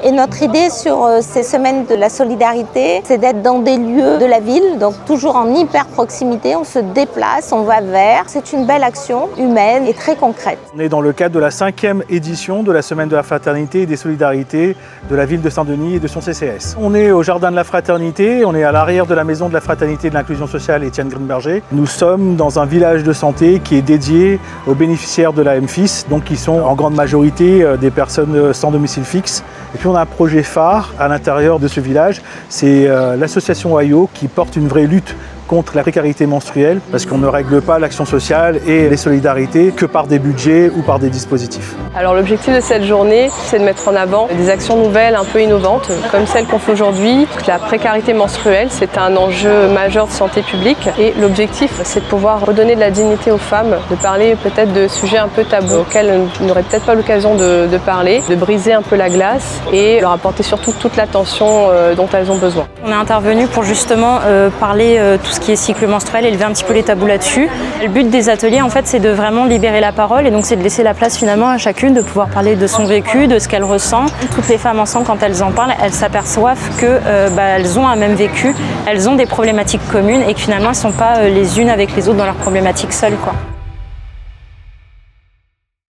Et notre idée sur ces semaines de la solidarité, c'est d'être dans des lieux de la ville, donc toujours en hyper proximité, on se déplace, on va vers. C'est une belle action humaine et très concrète. On est dans le cadre de la 5e édition de la Semaine de la Fraternité et des Solidarités de la ville de Saint-Denis et de son CCS. On est au Jardin de la Fraternité, on est à l'arrière de la Maison de la Fraternité et de l'Inclusion Sociale Étienne Greenberger. Nous sommes dans un village de santé qui est dédié aux bénéficiaires de la MFIS, donc qui sont en grande majorité des personnes sans domicile fixe. Et puis on a un projet phare à l'intérieur de ce village, c'est l'association AIO qui porte une vraie lutte contre la précarité menstruelle, parce qu'on ne règle pas l'action sociale et les solidarités que par des budgets ou par des dispositifs. Alors l'objectif de cette journée, c'est de mettre en avant des actions nouvelles un peu innovantes, comme celles qu'on fait aujourd'hui. La précarité menstruelle, c'est un enjeu majeur de santé publique et l'objectif, c'est de pouvoir redonner de la dignité aux femmes, de parler peut-être de sujets un peu tabous auxquels on n'aurait peut-être pas l'occasion de parler, de briser un peu la glace et leur apporter surtout toute l'attention dont elles ont besoin. On est intervenu pour justement parler tout ce qui est cycle menstruel, élever un petit peu les tabous là-dessus. Le but des ateliers, en fait, c'est de vraiment libérer la parole et donc c'est de laisser la place finalement à chacune de pouvoir parler de son vécu, de ce qu'elle ressent. Toutes les femmes ensemble, quand elles en parlent, elles s'aperçoivent que elles ont un même vécu, elles ont des problématiques communes et que finalement elles ne sont pas les unes avec les autres dans leurs problématiques seules, quoi.